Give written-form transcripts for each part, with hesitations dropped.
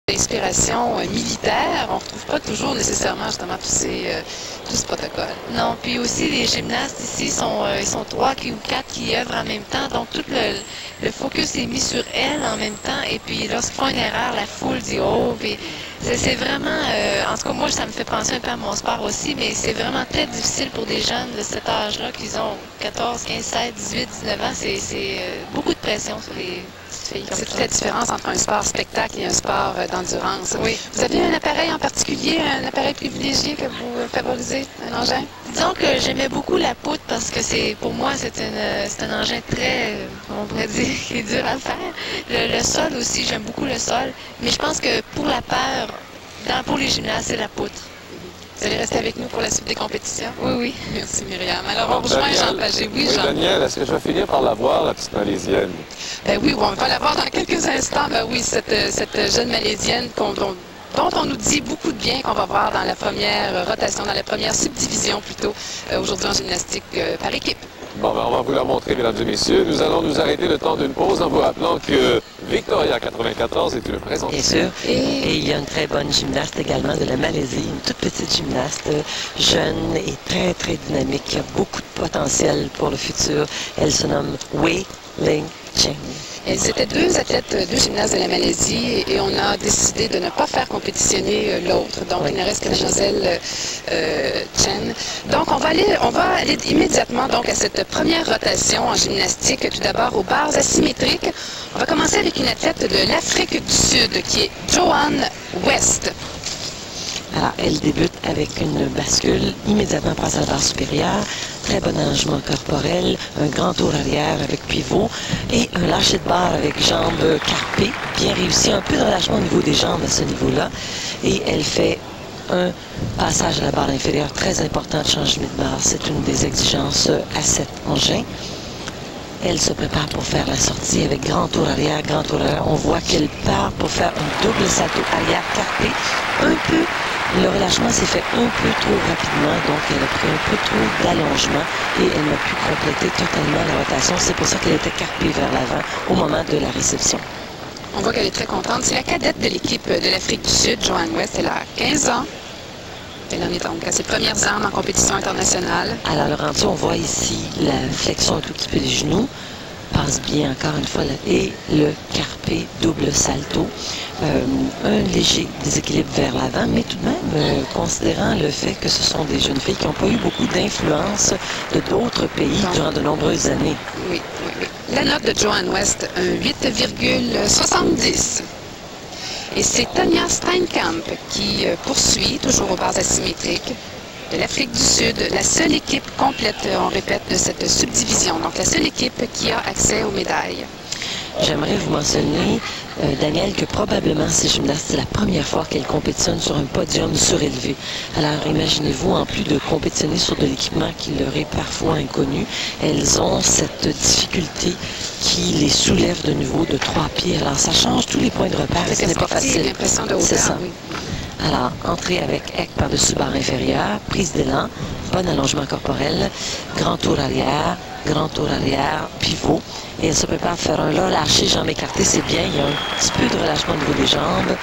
d'inspiration militaire, on ne retrouve pas toujours nécessairement justement tout ce protocole. Non, puis aussi les gymnastes ici ils sont 3 ou 4 qui œuvrent en même temps, donc tout le focus est mis sur elles en même temps, et puis lorsqu'ils font une erreur, la foule dit oh, puis c'est vraiment, en tout cas moi ça me fait penser un peu à mon sport aussi, mais c'est vraiment très difficile pour des jeunes de cet âge-là, qu'ils ont 14, 15, 16, 18, 19 ans, c'est beaucoup de pression sur les petites filles. C'est toute la différence entre un sport spectacle et un sport d'endurance. Oui. Vous avez un appareil en particulier, un appareil privilégié que vous favorisez, un engin? Disons que j'aimais beaucoup la poutre parce que pour moi c'est un engin très, on pourrait dire, qui est dur à faire. Le sol aussi, j'aime beaucoup le sol, mais je pense que pour la peur, pour les gymnastes, c'est la poutre. Vous allez rester avec nous pour la suite des compétitions? Oui, oui. Merci Myriam. Alors on rejoint Jean Pagé. Oui, Jean. Daniel, est-ce que je vais finir par la voir, la petite Malaisienne? Oui, on va la voir dans quelques instants. Oui, cette jeune Malaisienne dont on nous dit beaucoup de bien, qu'on va voir dans la première rotation, dans la première subdivision plutôt, aujourd'hui en gymnastique par équipe. Bon, ben, on va vous la montrer, mesdames et messieurs. Nous allons nous arrêter le temps d'une pause en vous rappelant que Victoria 94 est une présence. Bien sûr. Et il y a une très bonne gymnaste également de la Malaisie, une toute petite gymnaste, jeune et très, très dynamique, qui a beaucoup de potentiel pour le futur. Elle se nomme Wei Ling Cheng. Elles étaient deux athlètes, deux gymnastes de la Malaisie, et on a décidé de ne pas faire compétitionner l'autre. Donc, il ne reste que Mademoiselle Chen. Donc, on va aller immédiatement donc, à cette première rotation en gymnastique, tout d'abord aux barres asymétriques. On va commencer avec une athlète de l'Afrique du Sud, qui est Joanne West. Alors, elle débute avec une bascule, immédiatement passe à la barre supérieure, très bon allongement corporel, un grand tour arrière avec pivot et un lâcher de barre avec jambes carpées, bien réussi, un peu de relâchement au niveau des jambes à ce niveau-là. Et elle fait un passage à la barre inférieure très important de changement de barre. C'est une des exigences à cet engin. Elle se prépare pour faire la sortie avec grand tour arrière, grand tour arrière. On voit qu'elle part pour faire un double salto arrière carpé. Un peu, le relâchement s'est fait un peu trop rapidement, donc elle a pris un peu trop d'allongement et elle n'a pu compléter totalement la rotation. C'est pour ça qu'elle était carpée vers l'avant au moment de la réception. On voit qu'elle est très contente. C'est la cadette de l'équipe de l'Afrique du Sud, Joanne West. Elle a 15 ans. Elle en est donc à ses premières armes en compétition internationale. Alors, le rendu, on voit ici la flexion un tout petit peu des genoux. Passe bien encore une fois. Et le carpé double salto. Un léger déséquilibre vers l'avant, mais tout de même, considérant le fait que ce sont des jeunes filles qui n'ont pas eu beaucoup d'influence de d'autres pays durant de nombreuses années. Oui, oui, oui. La note de Joanne West, un 8,70. Et c'est Tania Steinkamp qui poursuit, toujours aux barres asymétriques, de l'Afrique du Sud, la seule équipe complète, on répète, de cette subdivision. Donc, la seule équipe qui a accès aux médailles. J'aimerais vous mentionner, Daniel, que probablement ces gymnastes, c'est la première fois qu'elles compétitionnent sur un podium surélevé. Alors, imaginez-vous, en plus de compétitionner sur de l'équipement qui leur est parfois inconnu, elles ont cette difficulté qui les soulève de nouveau de 3 pieds. Alors, ça change tous les points de repère et ce n'est pas facile. L'impression de hauteur, c'est ça. Oui. Alors, entrée avec Eck par-dessus barre inférieure, prise d'élan, bon allongement corporel, grand tour arrière, pivot. Et elle se prépare à faire un relâché, jambes écartées, c'est bien. Il y a un petit peu de relâchement au niveau des jambes.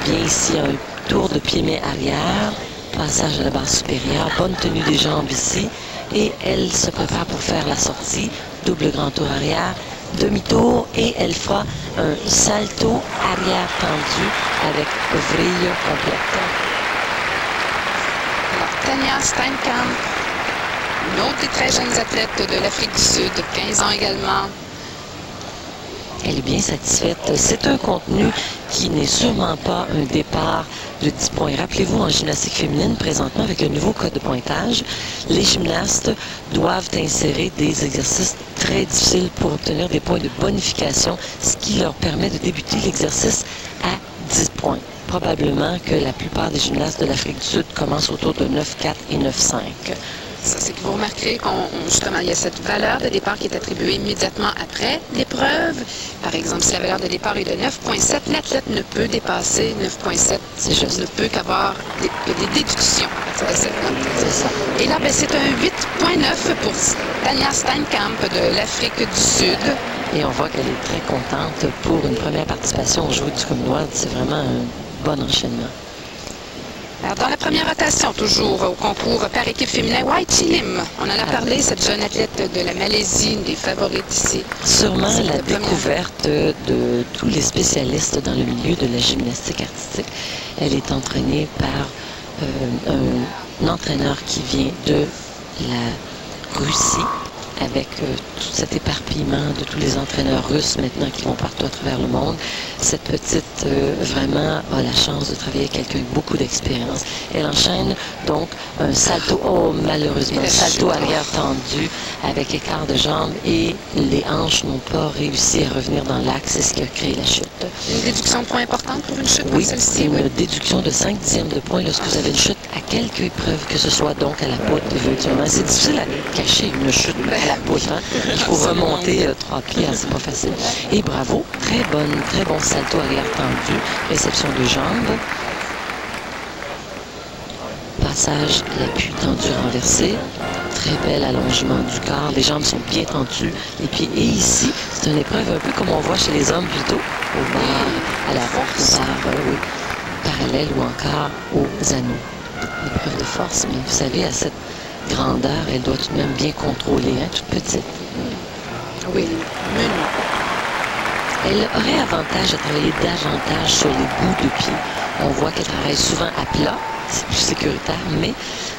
Bien ici, un tour de pied-main arrière, passage à la barre supérieure, bonne tenue des jambes ici. Et elle se prépare pour faire la sortie, double grand tour arrière, demi-tour et elle fera un salto arrière tendu avec vrille complète. Alors, Tania Steinkamp, une autre des très jeunes athlètes de l'Afrique du Sud, 15 ans également. Elle est bien satisfaite. C'est un contenu qui n'est sûrement pas un départ de 10 points. Rappelez-vous, en gymnastique féminine, présentement, avec le nouveau code de pointage, les gymnastes doivent insérer des exercices très difficiles pour obtenir des points de bonification, ce qui leur permet de débuter l'exercice à 10 points. Probablement que la plupart des gymnastes de l'Afrique du Sud commencent autour de 9,4 et 9,5. Ça, c'est que vous remarquerez justement, il y a cette valeur de départ qui est attribuée immédiatement après l'épreuve. Par exemple, si la valeur de départ est de 9,7, l'athlète ne peut dépasser 9,7. C'est juste, ne peut qu'avoir des déductions à partir de cette note. Et là, c'est un 8,9 pour Tania Steinkamp de l'Afrique du Sud. Et on voit qu'elle est très contente pour une première participation au jeu du Commonwealth. C'est vraiment un bon enchaînement. Alors, dans la première rotation, toujours au concours par équipe féminin, Whitey Lim. On en a parlé, cette jeune athlète de la Malaisie, une des favorites ici. Sûrement C'est la la première. découverte de tous les spécialistes dans le milieu de la gymnastique artistique. Elle est entraînée par un entraîneur qui vient de la Russie, avec tout cet éparpillement de tous les entraîneurs russes maintenant qui vont partout à travers le monde. Cette petite, vraiment, a la chance de travailler avec quelqu'un avec beaucoup d'expérience. Elle enchaîne donc un salto, malheureusement, un salto arrière tendu avec écart de jambes et les hanches n'ont pas réussi à revenir dans l'axe. C'est ce qui a créé la chute. Une déduction de points importante pour une chute Oui, comme c'est celle-ci. une déduction de 5 dixièmes de points lorsque vous avez une chute à quelque épreuve, que ce soit donc à la poutre éventuellement. C'est difficile à cacher une chute à la poutre. Hein? Il faut remonter 3 pieds, hein, c'est pas facile. Et bravo, très bon salto arrière tendu, réception de jambes. Passage, l'appui tendu renversé. Très bel allongement du corps. Les jambes sont bien tendues. Les pieds. Et ici, c'est une épreuve un peu comme on voit chez les hommes plutôt, au bar, à la force, oui, parallèle ou encore aux anneaux. L'épreuve de force, mais vous savez, à cette grandeur, elle doit tout de même bien contrôler, hein, toute petite. Oui, menu. Elle aurait avantage à travailler davantage sur les bouts de pied. On voit qu'elle travaille souvent à plat, c'est plus sécuritaire, mais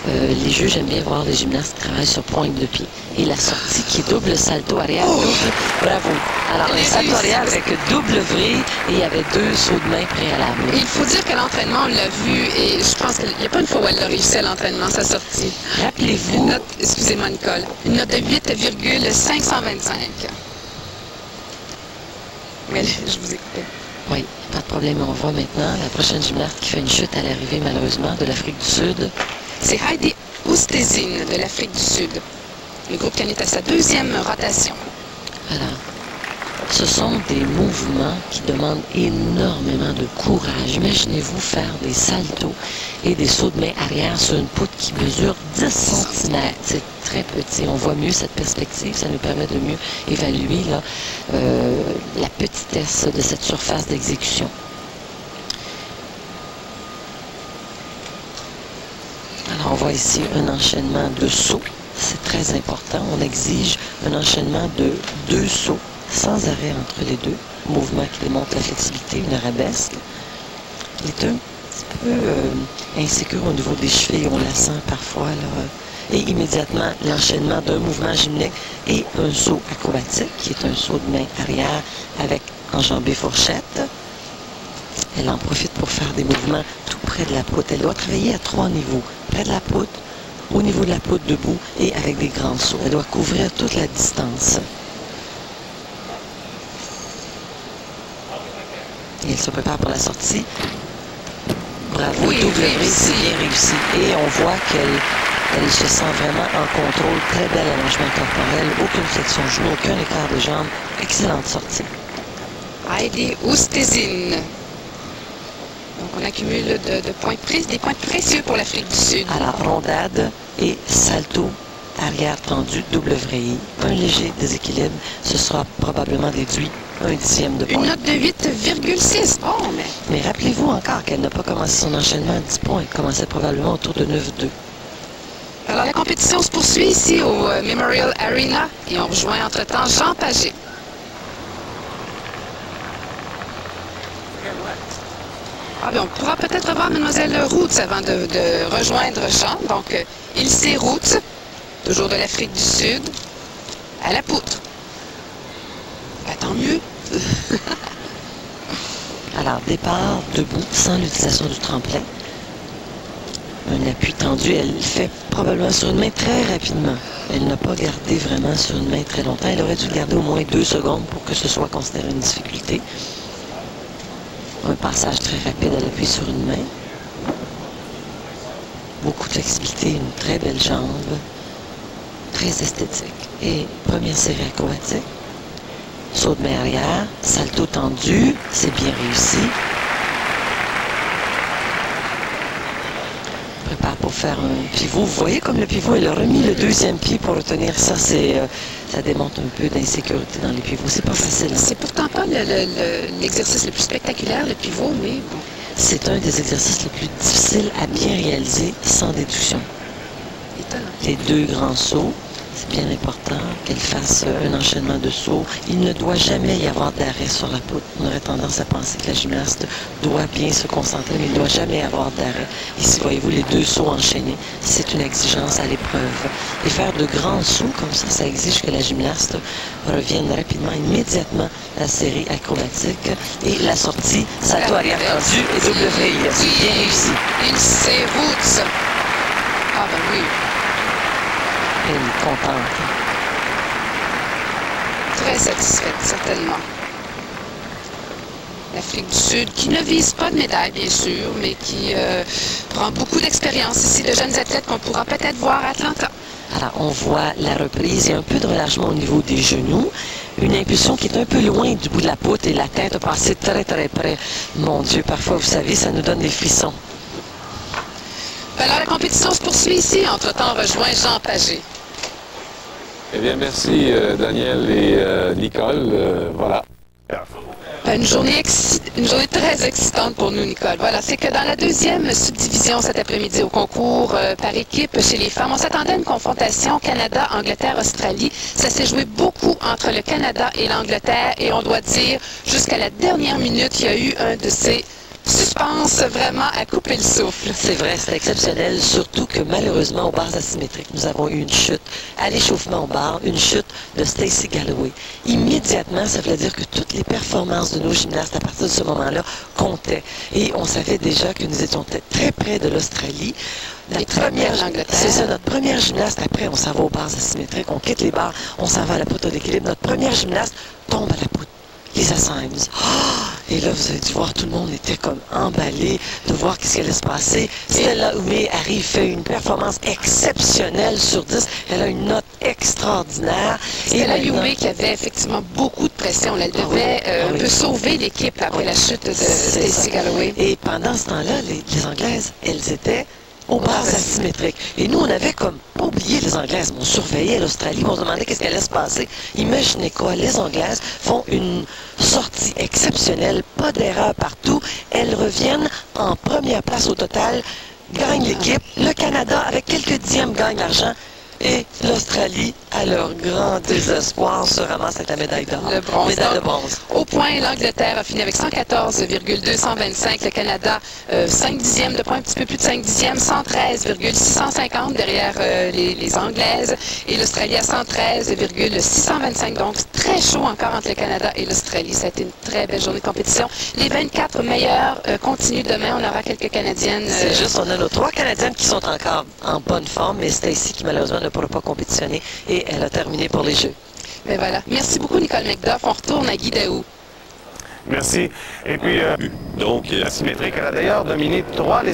les juges aiment bien voir les gymnastes qui travaillent sur pointe de pied. Et la sortie qui est double salto arrière, double, bravo. Alors, un salto arrière avec double vrille et il y avait 2 sauts de main préalables. Et il faut dire que l'entraînement, on l'a vu, et je pense qu'il n'y a pas une fois où elle a réussi à l'entraînement, sa sortie. Rappelez-vous. Une note, excusez-moi Nicole, une note de 8,525. Mais je vous écoutais. Oui, pas de problème. On voit maintenant la prochaine gymnaste qui fait une chute à l'arrivée, malheureusement, de l'Afrique du Sud. C'est Heidi Oosthuizen de l'Afrique du Sud. Le groupe qui est à sa 2e rotation. Alors, ce sont des mouvements qui demandent énormément de courage. Imaginez-vous faire des saltos et des sauts de main arrière sur une poutre qui mesure 10 cm. C'est très petit. On voit mieux cette perspective. Ça nous permet de mieux évaluer là, la petitesse de cette surface d'exécution. Alors, on voit ici un enchaînement de sauts. C'est très important. On exige un enchaînement de 2 sauts sans arrêt entre les deux. Mouvement qui démontre la flexibilité, une arabesque. Il est un petit peu insécure au niveau des chevilles. On la sent parfois, là. Et immédiatement, l'enchaînement d'un mouvement gymnique et un saut acrobatique, qui est un saut de main arrière avec enjambée fourchette. Elle en profite pour faire des mouvements tout près de la poutre. Elle doit travailler à 3 niveaux. Près de la poutre, au niveau de la poutre debout et avec des grands sauts. Elle doit couvrir toute la distance. Et elle se prépare pour la sortie. Bravo, Oui, double vrille, c'est bien réussi. Et on voit qu'elle se sent vraiment en contrôle. Très bel allongement corporel, aucune flexion genou, aucun écart de jambe. Excellente sortie. Heidi Oosthuizen. Donc, on accumule des points précieux pour l'Afrique du Sud. Alors, rondade et salto arrière tendu, double vrille. Un léger déséquilibre, ce sera probablement déduit 1 dixième de point. Une note de 8,6. Bon, mais... Mais rappelez-vous encore qu'elle n'a pas commencé son enchaînement à 10 points. Elle commençait probablement autour de 9-2. Alors, la compétition se poursuit ici au Memorial Arena et on rejoint entre-temps Jean Pagé. Ah, bien, on pourra peut-être revoir Mlle Roots avant de rejoindre Jean. Donc, Ilse Roots, toujours de l'Afrique du Sud, à la poutre. Ben, tant mieux. Alors, départ debout, sans l'utilisation du tremplin. Un appui tendu, elle le fait probablement sur une main très rapidement. Elle n'a pas gardé vraiment sur une main très longtemps. Elle aurait dû le garder au moins 2 secondes pour que ce soit considéré une difficulté. Un passage très rapide à l'appui sur une main. Beaucoup de flexibilité, une très belle jambe. Très esthétique. Et première série acrobatique. Saut de main arrière, salto tendu, c'est bien réussi. Prépare pour faire un pivot. Vous voyez comme le pivot, elle a remis le 2e pied pour retenir ça. C'est ça démontre un peu d'insécurité dans les pivots. C'est pas facile. C'est pourtant pas l'exercice le plus spectaculaire, le pivot, mais bon. C'est un des exercices les plus difficiles à bien réaliser sans déduction. Étonnant. Les deux grands sauts, c'est bien important qu'elle fasse un enchaînement de sauts. Il ne doit jamais y avoir d'arrêt sur la poutre. On aurait tendance à penser que la gymnaste doit bien se concentrer, mais il ne doit jamais y avoir d'arrêt. Ici, voyez-vous, les deux sauts enchaînés, c'est une exigence à l'épreuve. Et faire de grands sauts comme ça exige que la gymnaste revienne rapidement, immédiatement à la série acrobatique. Et la sortie, salto arrière tendu et double vrille. C'est bien réussi. Il s'est roots. Ah ben oui. Elle est contente. Très satisfaite, certainement. L'Afrique du Sud, qui ne vise pas de médaille, bien sûr, mais qui prend beaucoup d'expérience ici, de jeunes athlètes qu'on pourra peut-être voir à Atlanta. Alors, on voit la reprise et un peu de relâchement au niveau des genoux. Une impulsion qui est un peu loin du bout de la poutre et la tête a passé très, très près. Mon Dieu, parfois, vous savez, ça nous donne des frissons. Alors, la compétition se poursuit ici. Entre-temps, on rejoint Jean Pagé. Eh bien, merci Daniel et Nicole. Voilà. Une journée très excitante pour nous, Nicole. Voilà, c'est que dans la deuxième subdivision cet après-midi au concours par équipe chez les femmes, on s'attendait à une confrontation Canada, Angleterre, Australie. Ça s'est joué beaucoup entre le Canada et l'Angleterre et on doit dire, jusqu'à la dernière minute, il y a eu un de ces suspense vraiment à couper le souffle. C'est vrai, c'est exceptionnel, surtout que malheureusement, aux barres asymétriques, nous avons eu une chute à l'échauffement aux barres, une chute de Stacey Galloway. Immédiatement, ça veut dire que toutes les performances de nos gymnastes à partir de ce moment-là comptaient. Et on savait déjà que nous étions très près de l'Australie. C'est ça, notre première gymnaste, après, on s'en va aux barres asymétriques, on quitte les barres, on s'en va à la poutre d'équilibre. Notre première gymnaste tombe à la poutre. Lisa Symes. Oh! Et là, vous avez dû voir, tout le monde était comme emballé de voir ce qui allait se passer. Stella Oumé arrive, fait une performance exceptionnelle sur 10. Elle a une note extraordinaire. Stella Oumé qui avait effectivement beaucoup de pression. Elle devait un peu sauver l'équipe après la chute de Stacey Galloway. Et pendant ce temps-là, les Anglaises, elles étaient aux barres asymétriques. Et nous, on avait comme pas oublié les Anglaises. On surveillait l'Australie, on se demandait qu'est-ce qui allait se passer. Imaginez quoi, les Anglaises font une sortie exceptionnelle, pas d'erreur partout. Elles reviennent en première place au total, gagnent l'équipe. Le Canada, avec quelques dixièmes, gagne l'argent. Et l'Australie, à leur grand désespoir, se ramasse avec la médaille d'or. Le bronze. Médaille de bronze. Au point, l'Angleterre a fini avec 114,225. Le Canada, 5 dixièmes de points, un petit peu plus de 5 dixièmes, 113,650 derrière les Anglaises. Et l'Australie à 113,625. Donc, très chaud encore entre le Canada et l'Australie. Ça a été une très belle journée de compétition. Les 24 meilleurs continuent demain. On aura quelques Canadiennes. C'est juste, on a nos 3 Canadiennes qui sont encore en bonne forme, mais Stacey qui malheureusement ne pourra pas compétitionner et elle a terminé pour les Jeux. Mais voilà. Merci beaucoup, Nicole McDuff. On retourne à Guy Daou. Merci. Et puis, donc, asymétrique, elle a d'ailleurs dominé 3 des